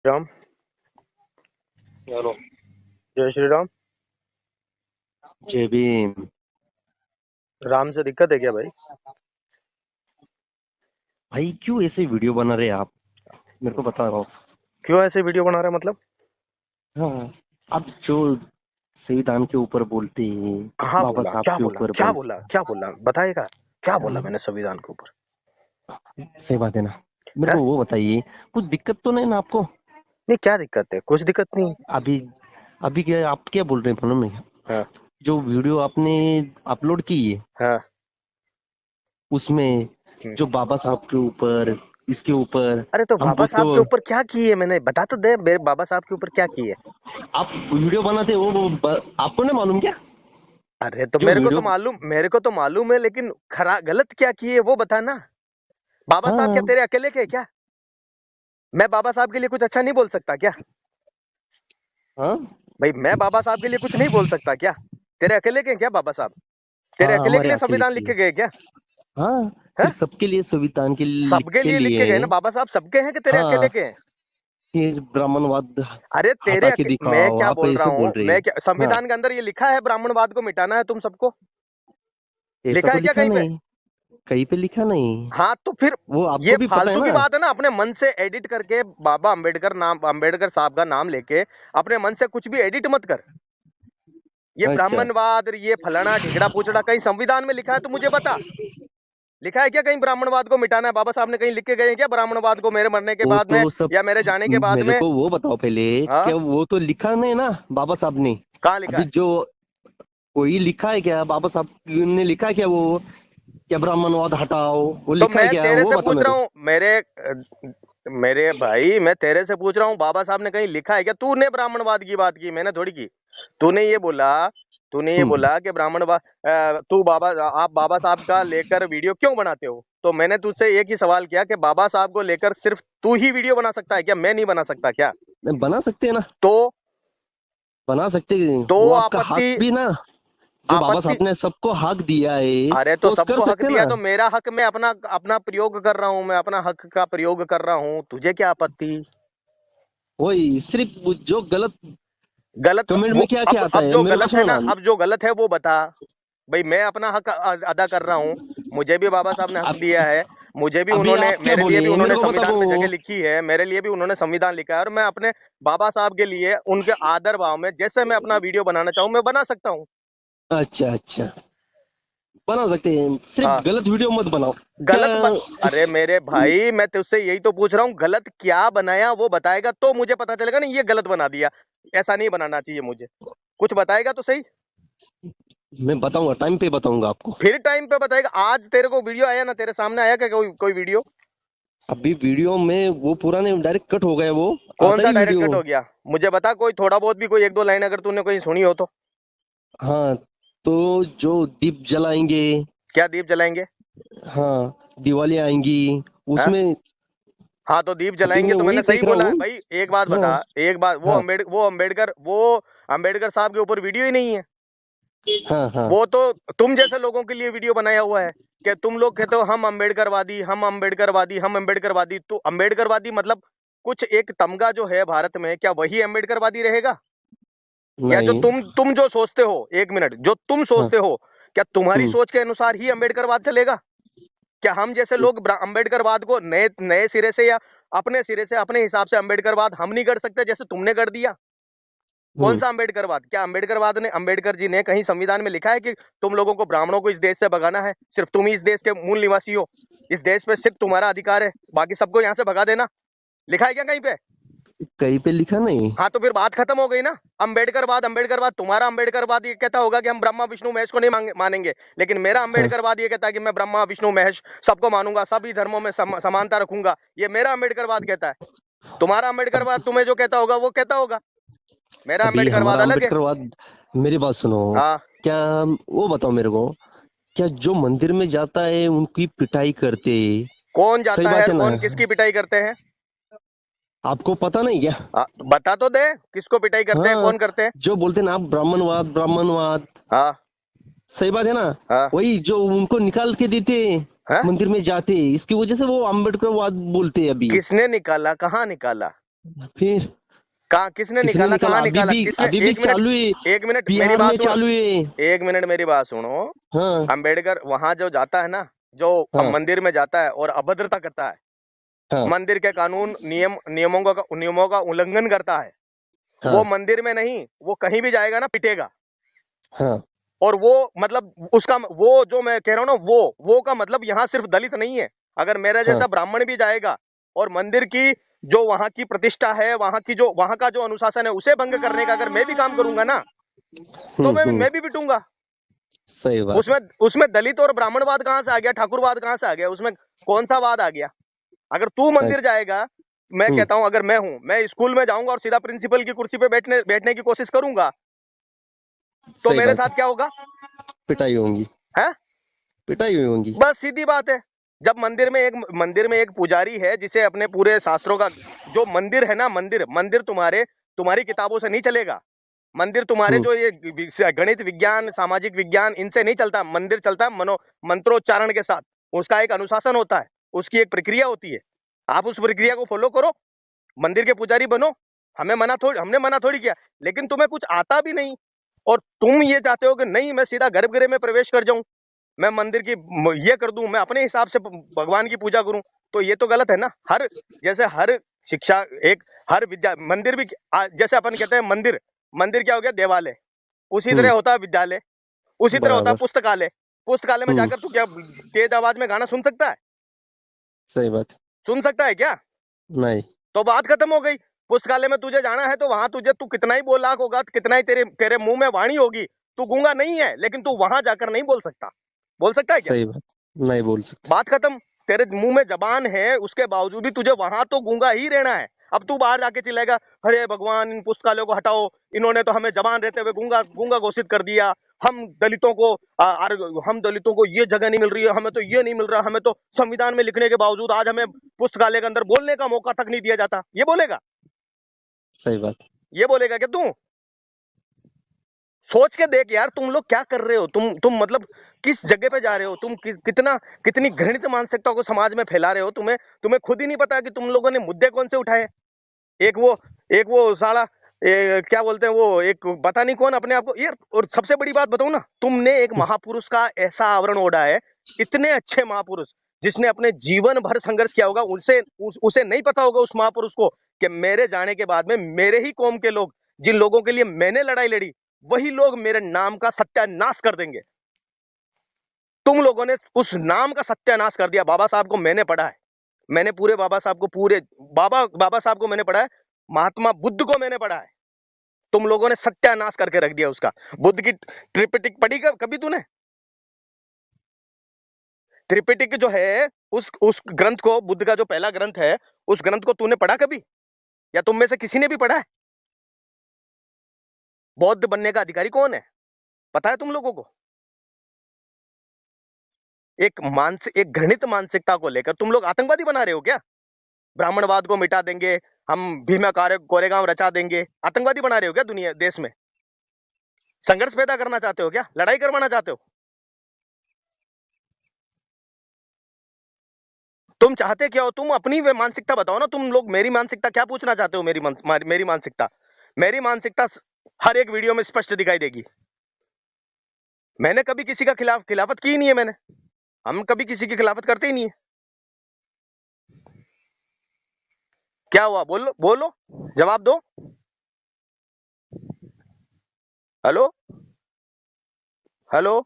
Ram. Hello. जय श्री राम। जय भीम। राम से दिक्कत है क्या भाई? भाई क्यों ऐसे वीडियो बना रहे आप? मेरे को बता रहा हूँ। क्यों ऐसे वीडियो बना रहा है मतलब? हाँ, आप जो संविधान के ऊपर बोलते हैं, कहाँ बाबा बोला, साहब क्या के बोला, ऊपर क्या बोल। बोला, क्या बोला बताएगा? क्या बोला मैंने संविधान के ऊपर? सही बात है ना। मेरे है? को वो बताइए, कुछ दिक्कत तो नहीं ना आपको? नहीं, क्या दिक्कत है? कुछ दिक्कत नहीं। अभी अभी क्या आप क्या बोल रहे हैं फोन में? हाँ। जो वीडियो आपने अपलोड की है हाँ। उसमें हम्म। जो बाबा साहब के ऊपर, इसके ऊपर अरे तो हम बाबा कुछ तो। साहब के ऊपर क्या किए मैंने? बता तो दे, मेरे बाबा साहब के ऊपर क्या किए? आप वीडियो बनाते हो आपको नहीं मालूम क्या? अरे तो जो मेरे को तो वीडियो। मालूम, मेरे को तो मालूम है, लेकिन खरा गलत क्या किए वो बता ना। बाबा साहब क्या हाँ। तेरे अकेले के हैं क्या? मैं बाबा साहब के लिए कुछ अच्छा नहीं बोल सकता क्या? हाँ। भाई मैं बाबा साहब के लिए कुछ नहीं बोल सकता क्या? तेरे अकेले के हैं क्या बाबा साहब? तेरे हाँ, अकेले के हमारे लिए अकेले संविधान की लिख है। के गए क्या? हाँ। है? फिर सबके लिए संविधान सबके के लिए लिख के गए लिए। ना बाबा साहब, सबके हैं कि तेरे अकेले हाँ। के हैं? फिर ब्राह्मणवाद अरे हटा के मैं दिखाओ, क्या आप बोल रहा ऐसे हूँ, बोल रहे मैं हैं। क्या, हाँ। संविधान के अंदर ये लिखा है ब्राह्मणवाद को मिटाना है तुम सबको? ऐसा लिखा तो है क्या लिखा कहीं पे? नहीं। कहीं पे लिखा नहीं। हाँ तो फिर वो ये आपको भी पता है फालतू की ना। बात है ना, अपने मन से एडिट करके बाबा अंबेडकर नाम, अंबेडकर साहब का नाम लेके अपने मन से कुछ भी एडिट मत कर। ये अच्छा। ब्राह्मणवाद, ये फलाना ढिगड़ा पूछड़ा कहीं संविधान में लिखा है तो मुझे बता। लिखा है क्या कहीं ब्राह्मणवाद को मिटाना है? बाबा साहब ने कहीं लिख के गए हैं क्या ब्राह्मणवाद को मेरे मरने के वो बाद में तो सब। या मेरे जाने के बाद मेरे में? को वो बताओ पहले। हाँ। क्या वो तो लिखा नहीं ना बाबा साहब ने? कहाँ लिखा अभी है? जो कोई लिखा है क्या? बाबा साहब ने लिखा है क्या वो? क्या ब्राह्मणवाद हटाओ, वो तो लिखा है मैं क्या? तेरे वो से बता पूछ मेरे रहा को। हूँ, मेरे भाई मैं तेरे से पूछ रहा हूँ, बाबा साहब ने कहीं लिखा है क्या? तूने ब्राह्मणवाद की बात की, मैंने थोड़ी की। तूने ये बोला, तूने ये हम्म। बोला कि ब्राह्मणवाद, तू बाबा, आप बाबा साहब का लेकर वीडियो क्यों बनाते हो? तो मैंने तुझसे एक ही सवाल किया कि बाबा साहब को लेकर सिर्फ तू ही वीडियो बना सकता है क्या? मैं नहीं बना सकता क्या? नहीं, बना सकते हैं ना। तो बना सकते हैं। तो वो आपका हक आपत्ति, भी ना। जो बाबा आपत्ति। साहब ने सबको हक दिया है, अरे तो तो कर सबको हक सकते हैं दिया ना। तो मेरा हक मैं अपना अपना प्रयोग कर रहा हूँ, मैं अपना हक का प्रयोग कर रहा हूँ, तुझे क्या आपत्ति? वही सिर्फ जो गलत गलत कमेंट वो, में क्या क्या आता अब है जो मेरे को गलत है सुनो ना, ना। अब जो गलत है वो बता। भाई मैं अपना हक अदा कर रहा हूँ। मुझे भी बाबा साहब ने हक अब दिया है। मुझे भी अभी उन्होंने, आप क्या मेरे लिए बोले भी मेरे उन्होंने को संविधान में जगह बताओ। लिखी है, मेरे लिए भी उन्होंने संविधान लिखा है, और मैं अपने बाबा साहब के लिए उनके आदर भाव में जैसे मैं अपना वीडियो बनाना चाहूँ मैं बना सकता हूँ। अच्छा अच्छा। बना सकते हैं, सिर्फ हाँ। गलत वीडियो मत बनाओ। क्या? गलत बन उस अरे मेरे भाई मैं तुझसे यही तो पूछ रहा हूँ, गलत क्या बनाया वो बताएगा तो मुझे पता चलेगा ना, ये गलत बना दिया, ऐसा नहीं बनाना चाहिए मुझे। कुछ बताएगा तो सही। मैं बताऊंगा, टाइम पे बताऊंगा आपको। फिर टाइम पे बताएगा। आज तेरे को वीडियो आया ना, तेरे सामने आया क्या कोई कोई वीडियो? अभी वीडियो में वो पूरा नहीं, डायरेक्ट कट हो गया वो। कौन आधा सा ही डायरेक्ट कट वीडियो। हो गया? मुझे बता, कोई थोड़ा बहुत भी, कोई एक दो लाइन अगर तूने कहीं सुनी हो तो। हाँ। तो जो दीप जलाएंगे। क्या दीप जलाएंगे? हाँ। दिवाली आएंगी हाँ। उसमें। हाँ तो दीप अभी जलाएंगे मैं तो मैंने वही सही देख रहा बोला है हूँ। भाई। एक बात हाँ। बता, एक बात, हाँ। वो अंबेडकर साहब के ऊपर वीडियो ही नहीं है। हाँ। हाँ। वो तो तुम जैसे लोगों के लिए वीडियो बनाया हुआ है कि तुम लोग कहते हो हम अम्बेडकरवादी, हम अम्बेडकरवादी, हम अम्बेडकरवादी। तो अम्बेडकरवादी मतलब कुछ एक तमगा जो है भारत में, क्या वही अम्बेडकरवादी रहेगा? या जो नहीं। तुम जो सोचते हो, एक मिनट, जो तुम हाँ। सोचते हो, क्या तुम्हारी हम्म। सोच के अनुसार ही अम्बेडकरवाद चलेगा? क्या हम जैसे लोग अम्बेडकरवाद को नए नए सिरे से या अपने सिरे से अपने हिसाब से अम्बेडकरवाद हम नहीं कर सकते जैसे तुमने कर दिया? कौन हम्म। सा अम्बेडकरवाद? क्या अम्बेडकरवाद ने, अम्बेडकर जी ने कहीं संविधान में लिखा है कि तुम लोगों को, ब्राह्मणों को इस देश से भगाना है? सिर्फ तुम ही इस देश के मूल निवासी हो, इस देश पे सिर्फ तुम्हारा अधिकार है, बाकी सबको यहाँ से भगा देना। लिखा है क्या कहीं पे? कहीं पे लिखा नहीं। हाँ तो फिर बात खत्म हो गई ना। अम्बेडकरवाद, अम्बेडकरवाद, तुम्हारा अम्बेडकरवाद ये कहता होगा कि हम ब्रह्मा विष्णु महेश को नहीं मानेंगे, लेकिन मेरा हाँ। अम्बेडकरवाद ये कहता है कि मैं ब्रह्मा विष्णु महेश सबको मानूंगा, सभी धर्मों में समानता रखूंगा, ये मेरा अम्बेडकरवाद कहता है। तुम्हारा अब अम्बेडकरवाद तुम्हें जो कहता होगा वो कहता होगा। मेरा अभी अम्बेडकरवाद हमारा अलग है। अम्बेडकरवाद। मेरी बात सुनो। हाँ। क्या? वो बताओ मेरे को। क्या जो मंदिर में जाता है उनकी पिटाई करते? कौन सही जाता है बात और है ना? कौन किसकी पिटाई करते हैं? आपको पता नहीं क्या? बता तो दे, किसको पिटाई करते हैं, हाँ। कौन करते हैं? जो बोलते हैं ना आप, ब्राह्मणवाद ब्राह्मणवाद। हाँ। सही बात है ना? हाँ। वही जो उनको निकाल के देते हैं, हाँ। मंदिर में जाते हैं, इसकी वजह से वो अम्बेडकरवाद बोलते हैं अभी। किसने निकाला, कहाँ निकाला? फिर कहाँ किसने किसने निकाला, निकाला? कहाँ निकाला, किसने? अभी भी एक मिनट, चालू है। एक मिनट मेरी बिहार में बात सुनो, चालू है। एक मिनट मेरी बात सुनो। हाँ अंबेडकर वहां जो जाता है ना, जो हाँ मंदिर में जाता है और अभद्रता करता है, हाँ मंदिर के कानून नियमों का उल्लंघन करता है, वो हाँ मंदिर में नहीं, वो कहीं भी जाएगा ना पिटेगा। हाँ और वो मतलब उसका वो जो मैं कह रहा हूँ ना, वो का मतलब यहाँ सिर्फ दलित नहीं है। अगर मेरा हाँ। जैसा ब्राह्मण भी जाएगा और मंदिर की जो वहां की प्रतिष्ठा है, वहां की जो वहां का जो अनुशासन है, उसे भंग करने का अगर मैं भी काम करूंगा ना, तो हम्म। मैं भी पिटूंगा। सही बात। उसमें उसमें दलित और ब्राह्मणवाद कहां से आ गया, ठाकुरवाद कहां से आ गया, उसमें कौन सा वाद आ गया? अगर तू हाँ, मंदिर जाएगा, मैं हम्म। कहता हूं, अगर मैं स्कूल में जाऊंगा और सीधा प्रिंसिपल की कुर्सी पे बैठने की कोशिश करूंगा, तो सही मेरे बात है। साथ क्या होगा? पिटाई होंगी। है? पिटाई हुई होंगी। बस सीधी बात है। जब मंदिर में एक पुजारी है जिसे अपने पूरे शास्त्रों का, जो मंदिर है ना, मंदिर तुम्हारी किताबों से नहीं चलेगा। मंदिर तुम्हारे हम्म जो ये गणित विज्ञान, सामाजिक विज्ञान, इनसे नहीं चलता। मंदिर चलता है मंत्रोच्चारण के साथ। उसका एक अनुशासन होता है, उसकी एक प्रक्रिया होती है। आप उस प्रक्रिया को फॉलो करो, मंदिर के पुजारी बनो। हमने मना थोड़ी किया, लेकिन तुम्हें कुछ आता भी नहीं और तुम ये चाहते हो कि नहीं मैं सीधा गर्भगृह में प्रवेश कर जाऊं, मैं मंदिर की ये कर दूं, मैं अपने हिसाब से भगवान की पूजा करूं, तो ये तो गलत है ना। जैसे हर शिक्षा, एक हर विद्या मंदिर भी, जैसे अपन कहते हैं मंदिर, मंदिर क्या हो गया? देवालय। उसी तरह हम्म। होता है विद्यालय, उसी तरह होता है बराबर। पुस्तकालय। पुस्तकालय में हम्म। जाकर तू क्या तेज आवाज में गाना सुन सकता है? सही बात। सुन सकता है क्या? नहीं। तो बात खत्म हो गई। पुस्तकालय में तुझे जाना है तो वहां तुझे, तू कितना ही बोलाक होगा, कितना ही तेरे तेरे मुंह में वाणी होगी, तू गूंगा नहीं है, लेकिन तू वहां जाकर नहीं बोल सकता। बोल सकता है क्या? सही बात। नहीं बोल सकते। बात खत्म। तेरे मुंह में जबान है, उसके बावजूद भी तुझे वहां तो गूंगा ही रहना है। अब तू बाहर जाके चिल्लाएगा, अरे भगवान इन पुस्तकालयों को हटाओ, इन्होंने तो हमें जबान रहते हुए गूंगा गूंगा घोषित कर दिया। हम दलितों को हम दलितों को ये जगह नहीं मिल रही है, हमें तो ये नहीं मिल रहा, हमें तो संविधान में लिखने के बावजूद आज हमें पुस्तकालय के अंदर बोलने का मौका तक नहीं दिया जाता। ये बोलेगा? सही बात। ये बोलेगा क्या तू? सोच के देख यार, तुम लोग क्या कर रहे हो? तुम मतलब किस जगह पे जा रहे हो? तुम कितनी घृणित मानसिकता को समाज में फैला रहे हो। तुम्हें तुम्हें खुद ही नहीं पता कि तुम लोगों ने मुद्दे कौन से उठाए। एक वो एक वो साला, क्या बोलते हैं वो, एक पता नहीं कौन अपने आप को यार। और सबसे बड़ी बात बताऊं ना, तुमने एक महापुरुष का ऐसा आवरण ओढ़ा है, इतने अच्छे महापुरुष जिसने अपने जीवन भर संघर्ष किया होगा, उसे नहीं पता होगा उस महापुरुष को कि मेरे जाने के बाद में मेरे ही कौम के लोग, जिन लोगों के लिए मैंने लड़ाई लड़ी, वही लोग मेरे नाम का सत्यानाश कर देंगे। तुम लोगों ने उस नाम का सत्यानाश कर दिया। बाबा साहब को मैंने पढ़ा है, मैंने पूरे बाबा साहब को पूरे बाबा साहब को मैंने पढ़ा है, महात्मा बुद्ध को मैंने पढ़ा है। तुम लोगों ने सत्यानाश करके रख दिया उसका। बुद्ध की त्रिपिटक पढ़ी कभी तूने? त्रिपिटक जो है, उस ग्रंथ को, बुद्ध का जो पहला ग्रंथ है, उस ग्रंथ को तूने पढ़ा कभी? या तुम में से किसी ने भी पढ़ा है? बौद्ध बनने का अधिकारी कौन है, पता है तुम लोगों को? एक घृणित मानसिकता को लेकर तुम लोग आतंकवादी बना रहे हो क्या? ब्राह्मणवाद को मिटा देंगे हम, भीमा कोरेगांव रचा देंगे, आतंकवादी बना रहे हो क्या दुनिया देश में? संघर्ष पैदा करना चाहते हो क्या? लड़ाई करवाना चाहते हो? तुम चाहते क्या हो? तुम अपनी मानसिकता बताओ ना। तुम लोग मेरी मानसिकता क्या पूछना चाहते हो? मेरी मानसिकता हर एक वीडियो में स्पष्ट दिखाई देगी। मैंने कभी किसी का खिलाफत की ही नहीं है। हम कभी किसी की खिलाफत करते ही नहीं है। क्या हुआ? बोलो बोलो, जवाब दो। Hello, hello.